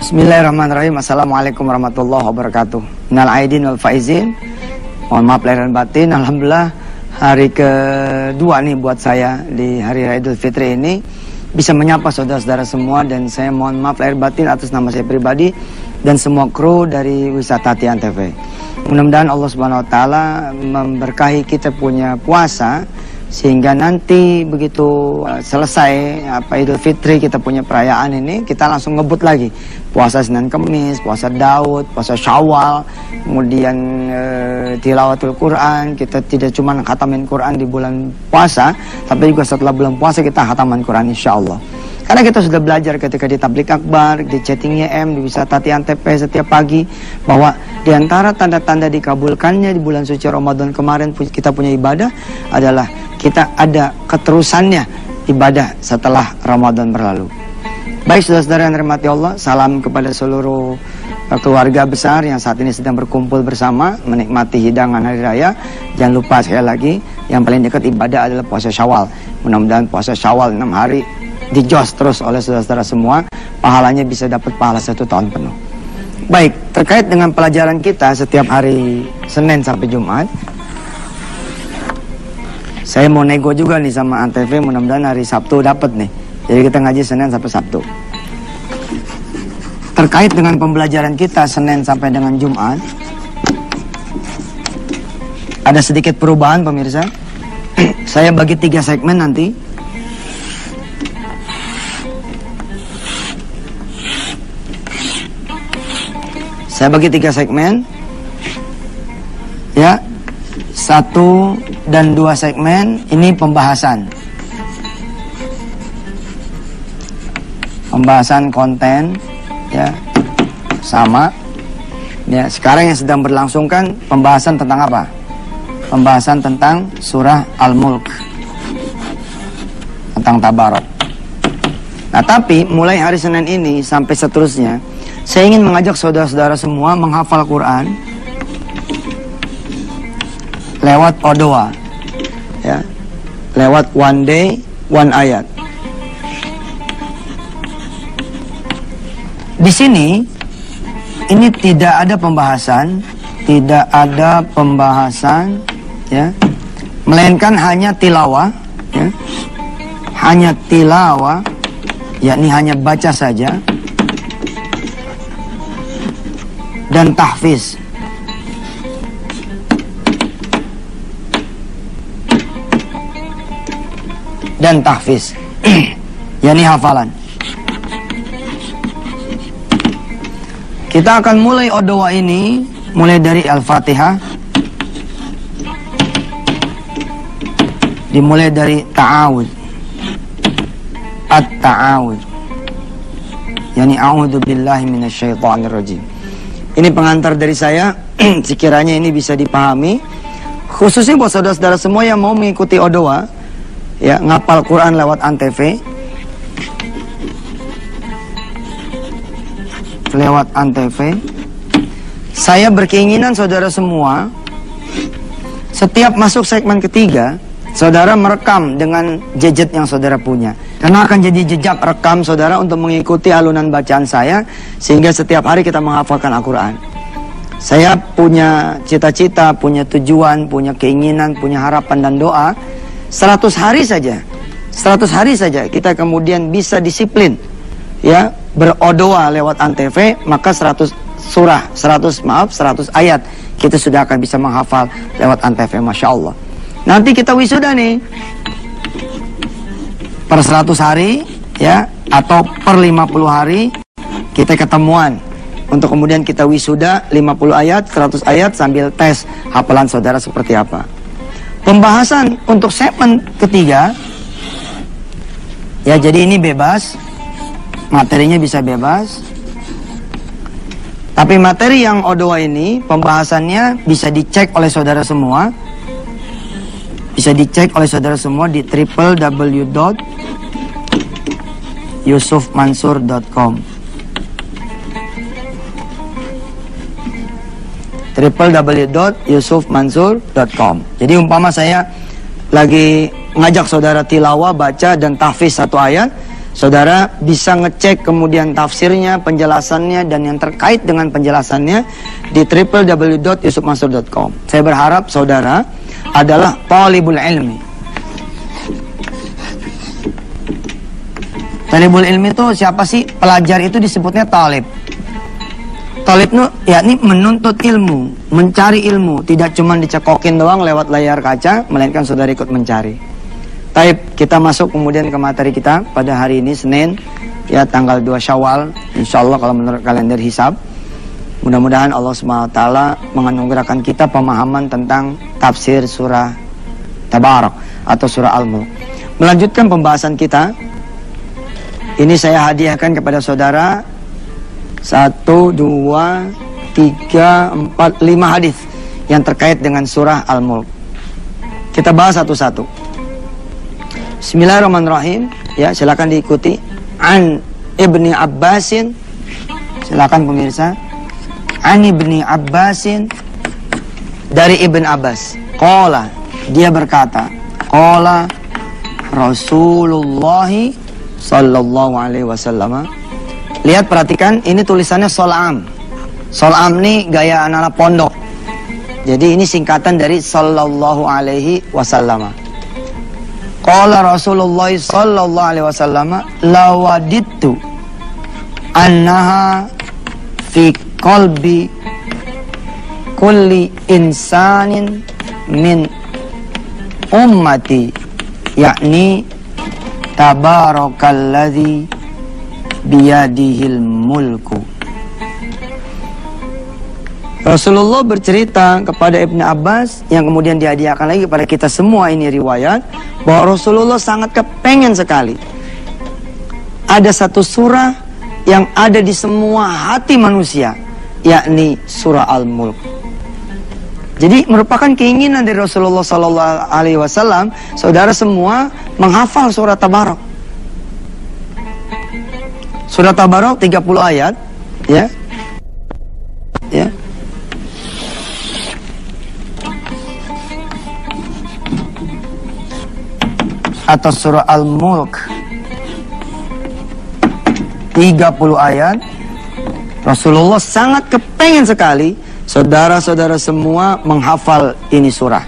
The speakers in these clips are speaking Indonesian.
Bismillahirrahmanirrahim. Assalamualaikum warahmatullahi wabarakatuh. Minal aidin wal faizin. Mohon maaf lahir dan batin. Alhamdulillah hari kedua nih buat saya di hari Raya Idul Fitri ini bisa menyapa saudara-saudara semua, dan saya mohon maaf lahir batin atas nama saya pribadi dan semua kru dari Wisata Tian TV. Mudah-mudahan Allah Subhanahu wa taala memberkahi kita punya puasa sehingga nanti begitu selesai Idul Fitri, kita punya perayaan ini, kita langsung ngebut lagi puasa Senin Kemis, puasa Daud, puasa Syawal, kemudian tilawatul Quran. Kita tidak cuma khatamin Quran di bulan puasa, tapi juga setelah bulan puasa kita khataman Quran insyaallah. Karena kita sudah belajar ketika di Tablik Akbar, di Chatting YM, di Wisata Tian TP setiap pagi, bahwa di antara tanda-tanda dikabulkannya di bulan suci Ramadan kemarin kita punya ibadah adalah kita ada keterusannya ibadah setelah Ramadan berlalu. Baik saudara-saudara yang dirahmati Allah, salam kepada seluruh keluarga besar yang saat ini sedang berkumpul bersama menikmati hidangan hari raya. Jangan lupa sekali lagi, yang paling dekat ibadah adalah puasa Syawal. Mudah-mudahan puasa Syawal 6 hari dijos terus oleh saudara-saudara semua, pahalanya bisa dapat pahala 1 tahun penuh. Baik, terkait dengan pelajaran kita setiap hari Senin sampai Jumat, saya mau nego juga nih sama Antv, mudah-mudahan hari Sabtu dapat nih. Jadi kita ngaji Senin sampai Sabtu. Terkait dengan pembelajaran kita Senin sampai dengan Jumat, ada sedikit perubahan pemirsa. Saya bagi 3 segmen nanti. Saya bagi 3 segmen, ya, 1 dan 2 segmen ini pembahasan konten, ya, sama. Ya, sekarang yang sedang berlangsung kan pembahasan tentang apa? Pembahasan tentang surah Al-Mulk, tentang Tabarok. Nah, tapi mulai hari Senin ini sampai seterusnya, saya ingin mengajak saudara-saudara semua menghafal Quran lewat Odoa, ya, lewat one day, one ayat. Di sini ini tidak ada pembahasan, ya, melainkan hanya tilawah, ya, hanya tilawah, yakni hanya baca saja, dan tahfiz. Dan tahfiz yakni hafalan. Kita akan mulai Odoa ini mulai dari Al-Fatihah, dimulai dari ta'awud, at-ta'awud, yakni a'udzu billahi minasyaitonir rajim. Ini pengantar dari saya, sekiranya ini bisa dipahami, khususnya buat saudara-saudara semua yang mau mengikuti Odoa, ya, ngapal Quran lewat Antv, saya berkeinginan saudara semua setiap masuk segmen ketiga, saudara merekam dengan gadget yang saudara punya, karena akan jadi jejak rekam saudara untuk mengikuti alunan bacaan saya, sehingga setiap hari kita menghafalkan Al-Quran. Saya punya cita-cita, punya tujuan, punya keinginan, punya harapan dan doa 100 hari saja kita kemudian bisa disiplin, ya, berodoa lewat Antv, maka 100 ayat kita sudah akan bisa menghafal lewat Antv, Masya Allah. Nanti kita wisuda nih per 100 hari, ya, atau per 50 hari kita ketemuan untuk kemudian kita wisuda 50 ayat, 100 ayat sambil tes hafalan saudara seperti apa. Pembahasan untuk segmen ketiga, ya, jadi ini bebas, materinya bisa bebas. Tapi materi yang Odoa ini, pembahasannya bisa dicek oleh saudara semua. Bisa dicek oleh saudara semua di www.yusufmansur.com, www.yusufmansur.com. Jadi umpama saya lagi ngajak saudara tilawah, baca dan tahfiz 1 ayat, Saudara bisa ngecek kemudian tafsirnya, penjelasannya, dan yang terkait dengan penjelasannya di www.yusufmansur.com. Saya berharap saudara adalah talibul ilmi. Talibul ilmi itu siapa sih? Pelajar itu disebutnya talib. Talib itu yakni menuntut ilmu, mencari ilmu, tidak cuma dicekokin doang lewat layar kaca, melainkan saudara ikut mencari. Taib, kita masuk kemudian ke materi kita pada hari ini Senin, ya tanggal 2 Syawal, insyaallah kalau menurut kalender hisab. Mudah-mudahan Allah SWT menganugerahkan kita pemahaman tentang tafsir surah Tabarak atau surah Al-Mulk. Melanjutkan pembahasan kita, ini saya hadiahkan kepada saudara 1, 2, 3, 4, 5 hadis yang terkait dengan surah Al-Mulk. Kita bahas satu-satu. Bismillahirrahmanirrahim. Ya, silakan diikuti. An Ibni Abbasin. Silakan pemirsa. An Ibni Abbasin, dari Ibn Abbas. Qala, dia berkata, qala Rasulullah sallallahu alaihi wasallam. Lihat, perhatikan, ini tulisannya Sol'am. Sol'am ini gaya anak-anak pondok. Jadi ini singkatan dari sallallahu alaihi wasallam. Qala Rasulullah sallallahu alaihi wasallam, lawadittu annaha fi qalbi kulli insanin min ummati, yakni tabarakalladzi biyadihil mulku. Rasulullah bercerita kepada Ibn Abbas, yang kemudian dihadiahkan lagi kepada kita semua, ini riwayat, bahwa Rasulullah sangat kepengen sekali ada satu surah yang ada di semua hati manusia, yakni surah Al-Mulk. Jadi merupakan keinginan dari Rasulullah SAW, saudara semua menghafal surah Tabarak. Surah Tabarak 30 ayat, ya. Ya. Atau surah Al-Mulk 30 ayat. Rasulullah sangat kepengen sekali saudara-saudara semua menghafal ini surah.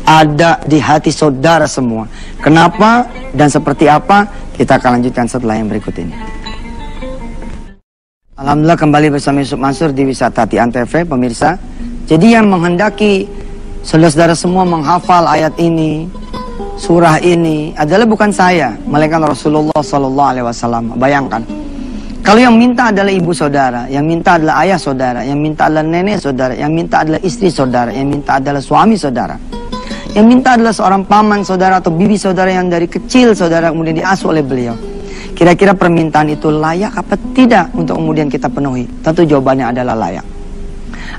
Ada di hati saudara semua. Kenapa dan seperti apa? Kita akan lanjutkan setelah yang berikut ini. Alhamdulillah, kembali bersama Yusuf Mansur di Wisata Hati Antv, pemirsa. Jadi yang menghendaki saudara-saudara semua menghafal ayat ini, surah ini, adalah bukan saya, melainkan Rasulullah SAW. Bayangkan, kalau yang minta adalah ibu saudara, yang minta adalah ayah saudara, yang minta adalah nenek saudara, yang minta adalah istri saudara, yang minta adalah suami saudara, yang minta adalah seorang paman saudara atau bibi saudara yang dari kecil saudara kemudian diasuh oleh beliau. Kira-kira permintaan itu layak apa tidak untuk kemudian kita penuhi? Tentu jawabannya adalah layak.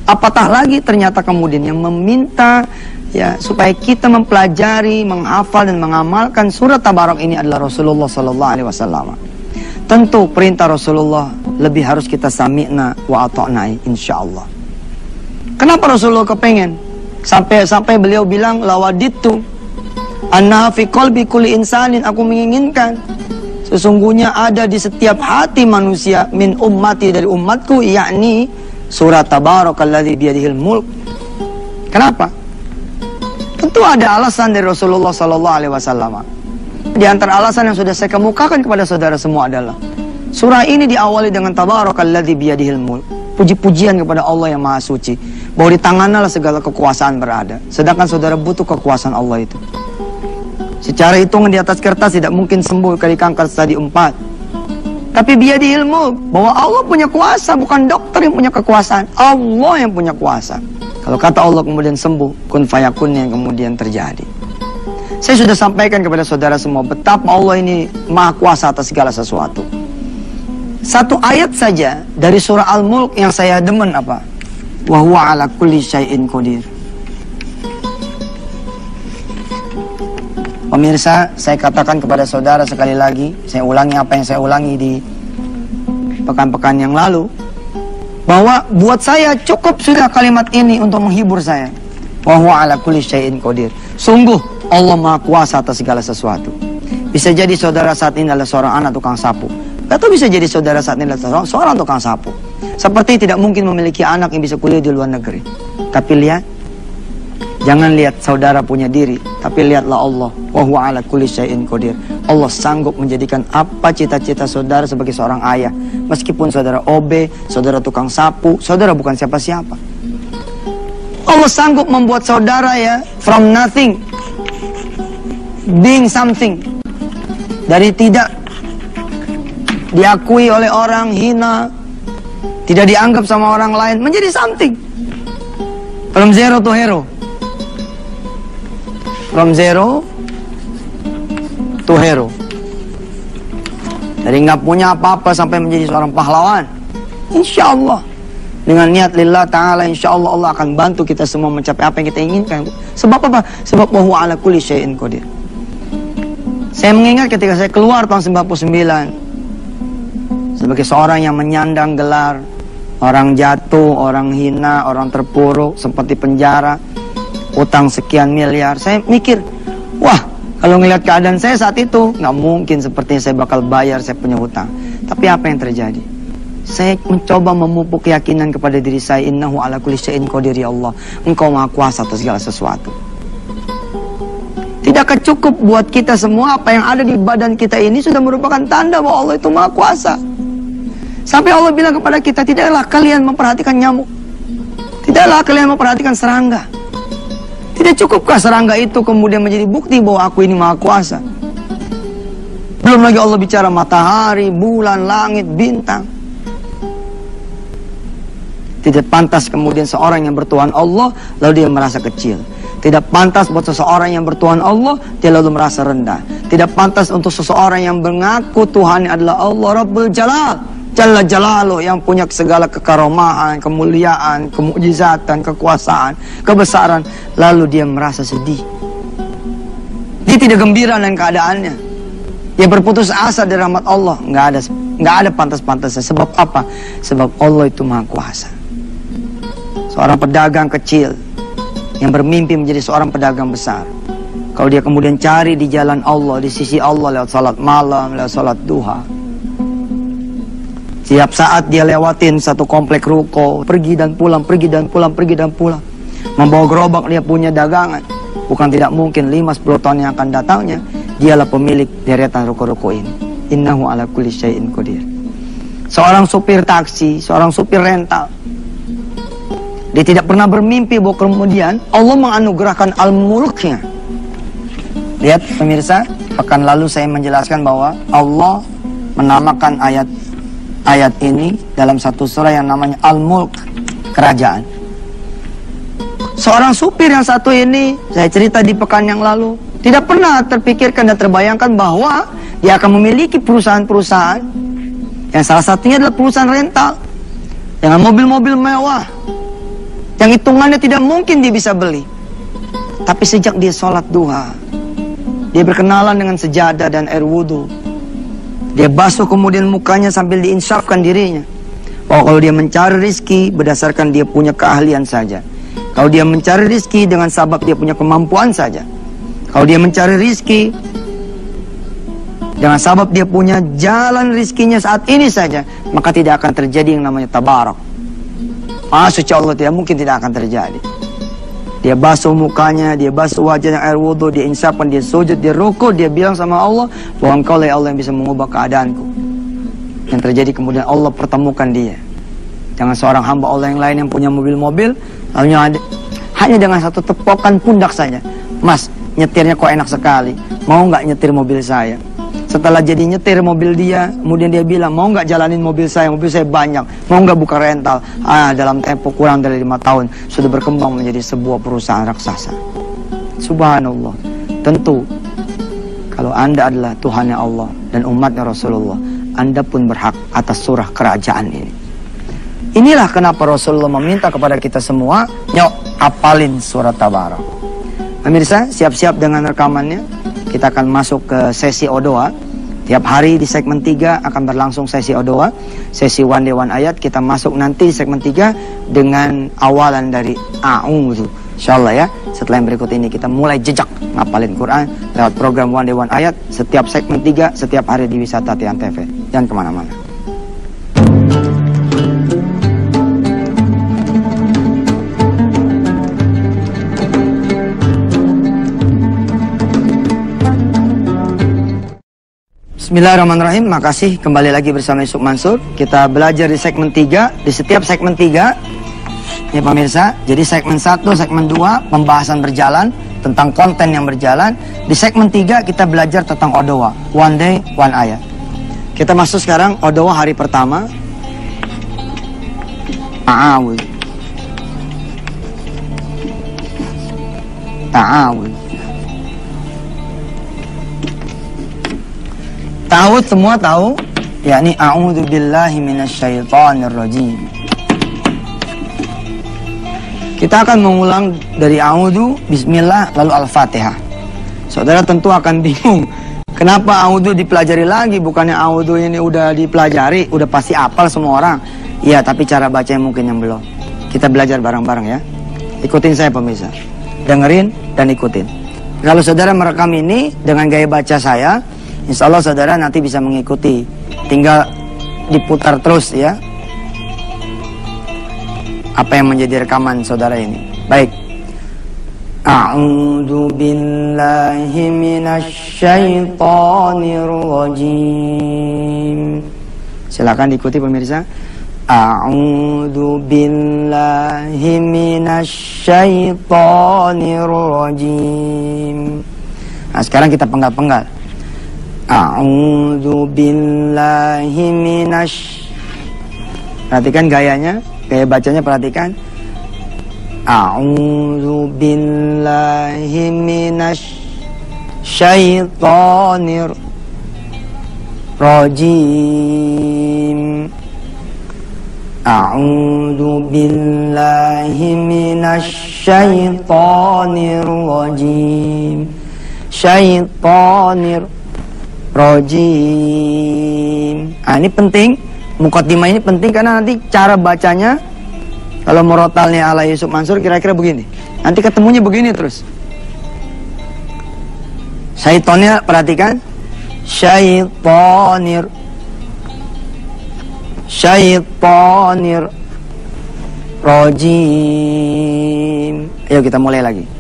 Apatah lagi ternyata kemudian yang meminta ya supaya kita mempelajari, menghafal dan mengamalkan surat Tabarak ini adalah Rasulullah SAW. Tentu perintah Rasulullah lebih harus kita sami'na wa ata'na, insyaallah. Kenapa Rasulullah kepengen? Sampai beliau bilang lawadittu anna fi qalbi kulli insanin, aku menginginkan sesungguhnya ada di setiap hati manusia min ummati, dari umatku, yakni surat Tabarakalladzi biyadihil mulk. Kenapa? Tentu ada alasan dari Rasulullah SAW. Di antara alasan yang sudah saya kemukakan kepada saudara semua adalah surah ini diawali dengan Tabarakalladzi biyadihil mulk. Puji-pujian kepada Allah yang Maha Suci, bahwa di tangannya lah segala kekuasaan berada. Sedangkan saudara butuh kekuasaan Allah itu. Secara hitungan di atas kertas tidak mungkin sembuh dari kanker stadium 4. Tapi biyadihil mulk, bahwa Allah punya kuasa, bukan dokter yang punya kekuasaan. Allah yang punya kuasa. Kalau kata Allah kemudian sembuh, kun fayakun yang kemudian terjadi. Saya sudah sampaikan kepada saudara semua betapa Allah ini maha kuasa atas segala sesuatu. Satu ayat saja dari surah Al-Mulk yang saya demen apa? Wa huwa ala kulli syai'in qadir. Pemirsa, saya katakan kepada saudara sekali lagi, saya ulangi apa yang saya ulangi di pekan-pekan yang lalu, bahwa buat saya cukup sudah kalimat ini untuk menghibur saya. Wa huwa ala kulli syai'in qadir. Sungguh Allah Maha Kuasa atas segala sesuatu. Bisa jadi saudara saat ini adalah seorang anak tukang sapu. Atau bisa jadi saudara saat ini adalah seorang tukang sapu. Seperti tidak mungkin memiliki anak yang bisa kuliah di luar negeri. Tapi lihat, jangan lihat saudara punya diri, tapi lihatlah Allah. Wa huwa ala kulli syai'in qadir. Allah sanggup menjadikan apa cita-cita saudara sebagai seorang ayah. Meskipun saudara OB, saudara tukang sapu, saudara bukan siapa-siapa. Allah sanggup membuat saudara ya, from nothing, being something. Dari tidak diakui oleh orang, hina, tidak dianggap sama orang lain, menjadi something. From zero to hero. From zero to hero. Dari nggak punya apa-apa sampai menjadi seorang pahlawan. Insya Allah, dengan niat lillah ta'ala, insya Allah Allah akan bantu kita semua mencapai apa yang kita inginkan. Sebab apa? Sebab wa huwa ala kulli syai'in qadir. Saya mengingat ketika saya keluar tahun 99, sebagai seorang yang menyandang gelar orang jatuh, orang hina, orang terpuruk, seperti penjara, utang sekian miliar. Saya mikir, wah, kalau ngelihat keadaan saya saat itu, nggak mungkin sepertinya saya bakal bayar saya punya hutang. Tapi apa yang terjadi? Saya mencoba memupuk keyakinan kepada diri saya, innahu ala kulli syai'in qadir, ya Allah, Engkau maha kuasa atas segala sesuatu. Tidakkah cukup buat kita semua apa yang ada di badan kita ini sudah merupakan tanda bahwa Allah itu maha kuasa? Sampai Allah bilang kepada kita, tidaklah kalian memperhatikan nyamuk, tidaklah kalian memperhatikan serangga. Tidak cukupkah serangga itu kemudian menjadi bukti bahwa aku ini maha kuasa? Belum lagi Allah bicara matahari, bulan, langit, bintang. Tidak pantas kemudian seorang yang bertuhan Allah lalu dia merasa kecil. Tidak pantas buat seseorang yang bertuhan Allah dia lalu merasa rendah. Tidak pantas untuk seseorang yang mengaku Tuhan adalah Allah Rabbul Jalal, Jalla Jalaluh, yang punya segala kekaromahan, kemuliaan, kemukjizatan, kekuasaan, kebesaran, lalu dia merasa sedih. Dia tidak gembira dengan keadaannya. Dia berputus asa dari rahmat Allah. Nggak ada pantas-pantasnya. Sebab apa? Sebab Allah itu maha kuasa. Seorang pedagang kecil yang bermimpi menjadi seorang pedagang besar, kalau dia kemudian cari di jalan Allah, di sisi Allah, lewat salat malam, lewat salat duha, setiap saat dia lewatin satu komplek ruko, pergi dan pulang, pergi dan pulang, pergi dan pulang, membawa gerobak dia punya dagangan. Bukan tidak mungkin 5-10 tahun yang akan datangnya dialah pemilik deretan ruko-ruko ini. Innahu ala kulli syai'in qadir. Seorang supir taksi, seorang supir rental, dia tidak pernah bermimpi bahwa kemudian Allah menganugerahkan al-mulknya. Lihat pemirsa, pekan lalu saya menjelaskan bahwa Allah menamakan ayat ini dalam satu surah yang namanya Al-Mulk, kerajaan. Seorang supir yang satu ini, saya cerita di pekan yang lalu, tidak pernah terpikirkan dan terbayangkan bahwa dia akan memiliki perusahaan-perusahaan, yang salah satunya adalah perusahaan rental, dengan mobil-mobil mewah, yang hitungannya tidak mungkin dia bisa beli. Tapi sejak dia sholat duha, dia berkenalan dengan sejadah dan air wudhu, dia basuh kemudian mukanya sambil diinsafkan dirinya bahwa kalau dia mencari rizki berdasarkan dia punya keahlian saja, kalau dia mencari rizki dengan sebab dia punya kemampuan saja, kalau dia mencari rizki dengan sebab dia punya jalan rizkinya saat ini saja, maka tidak akan terjadi yang namanya tabarak. Suci Allah tidak mungkin, tidak akan terjadi. Dia basuh mukanya, dia basuh wajahnya air wudhu, dia insafkan, dia sujud, dia rukuk, dia bilang sama Allah bahwa Engkau lah Allah yang bisa mengubah keadaanku. Yang terjadi kemudian Allah pertemukan dia dengan seorang hamba Allah yang lain yang punya mobil-mobil, lalu hanya dengan satu tepokan pundak saja, Mas, nyetirnya kok enak sekali, mau nggak nyetir mobil saya? Setelah jadi nyetir mobil dia, kemudian dia bilang, mau nggak jalanin mobil saya banyak, mau nggak buka rental? Dalam tempo kurang dari 5 tahun sudah berkembang menjadi sebuah perusahaan raksasa. Subhanallah. Tentu kalau Anda adalah Tuhannya Allah dan umatnya Rasulullah, Anda pun berhak atas surah kerajaan ini. Inilah kenapa Rasulullah meminta kepada kita semua, yuk apalin surat Tabarak. Pemirsa, siap-siap dengan rekamannya. Kita akan masuk ke sesi O2. Tiap hari di segmen 3 akan berlangsung sesi O2, sesi One Day One Ayat. Kita masuk nanti di segmen 3 dengan awalan dari A'udzu Insyaallah ya. Setelah yang berikut ini kita mulai jejak ngapalin Quran lewat program One Day One Ayat setiap segmen 3 setiap hari di Wisata Tian TV. Jangan kemana-mana. Bismillahirrahmanirrahim. Makasih kembali lagi bersama Yusuf Mansur. Kita belajar di segmen 3. Di setiap segmen 3 ya pemirsa, jadi segmen 1, segmen 2 pembahasan berjalan tentang konten yang berjalan. Di segmen 3 kita belajar tentang Odowa, One Day One Ayat. Kita masuk sekarang Odowa hari pertama. Ta'awud. Ta'awud. Ta'awud semua tahu, yakni a'udzu billahi minasyaitonir rajim. Kita akan mengulang dari a'udzu, bismillah, lalu al-fatihah. Saudara tentu akan bingung, kenapa a'udzu dipelajari lagi? Bukannya a'udzu ini udah dipelajari, udah pasti hafal semua orang. Iya, tapi cara bacanya mungkin yang belum. Kita belajar bareng-bareng ya. Ikutin saya pemirsa, dengerin dan ikutin. Kalau saudara merekam ini dengan gaya baca saya, insya Allah saudara nanti bisa mengikuti. Tinggal diputar terus ya, apa yang menjadi rekaman saudara ini. Baik. A'udzu billahi minasyaitonir rajim. Silakan diikuti pemirsa. A'udzu billahi minasyaitonir rajim. Nah, sekarang kita penggal-penggal. A'udzu billahi Perhatikan gayanya. Gaya bacanya perhatikan. A'udzu billahi minasyaitonir rajim. A'udzu billahi minasyaitonir rajim. Syaitonir rajim. Ah, ini penting. Muqaddimah ini penting karena nanti cara bacanya kalau murotalnya ala Yusuf Mansur kira-kira begini. Nanti ketemunya begini terus. Syaitonnya perhatikan. Syaitonir. Syaitonir rajim. Ayo kita mulai lagi.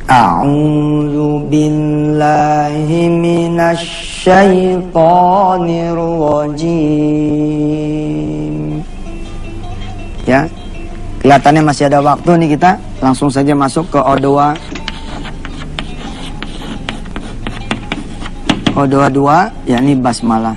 A'udzu billahi minasyaitonir rajim. Ya, kelihatannya masih ada waktu nih, kita langsung saja masuk ke Odowa. Odowa 2, yakni basmalah.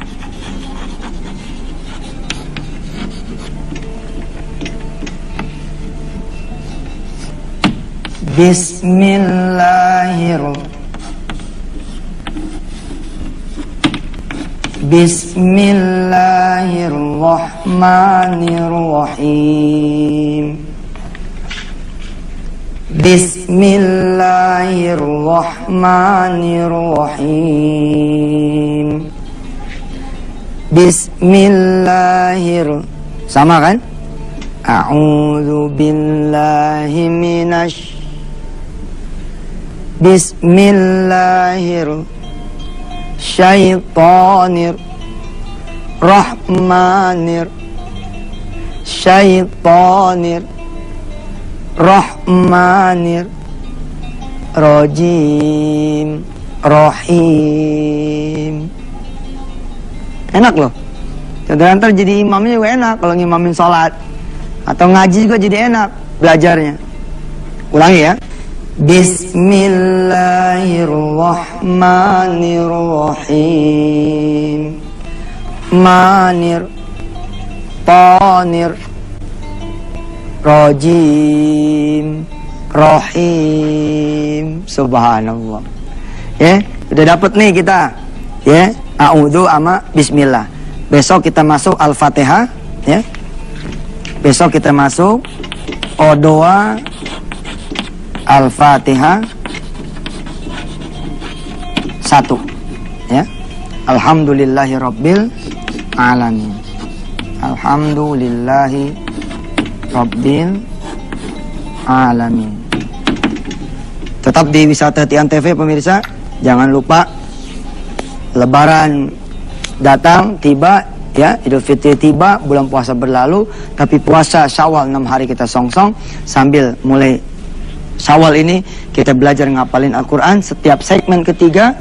Bismillahirrahmanirrahim. Bismillahirrahmanirrahim. Sama kan? A'udzu billahi Bismillahirrahmanirrahim. Rajim. Rahim. Enak loh. Saudara ntar jadi imamnya juga enak kalau ngimamin sholat atau ngaji juga jadi enak belajarnya. Ulangi ya. Bismillahirrahmanirrahim. Tanir rajim rahim. Subhanallah. Ya, udah dapat nih kita. Ya, a'udzu sama bismillah. Besok kita masuk Al-Fatihah, ya. Besok kita masuk Odoa Al-Fatihah 1, ya. Alhamdulillahirabbil alamin. Alhamdulillahi rabbil alamin. Tetap di Wisata Tian TV pemirsa, jangan lupa Lebaran datang, tiba, ya, Idul Fitri tiba, bulan puasa berlalu, tapi puasa Syawal 6 hari kita songsong. Sambil mulai Syawal ini kita belajar ngapalin Al-Quran setiap segmen ketiga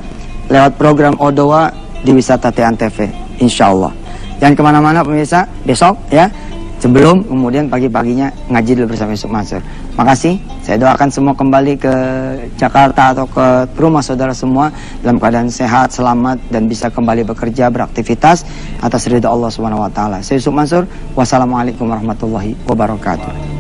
lewat program Odoa di Wisata Tian TV, insya Allah. Jangan kemana-mana pemirsa, besok ya, sebelum kemudian pagi-paginya ngaji dulu bersama Yusuf Mansur. Makasih, saya doakan semua kembali ke Jakarta atau ke rumah saudara semua dalam keadaan sehat, selamat, dan bisa kembali bekerja, beraktivitas atas ridha Allah Subhanahu wa taala. Saya Yusuf Mansur, wassalamualaikum warahmatullahi wabarakatuh.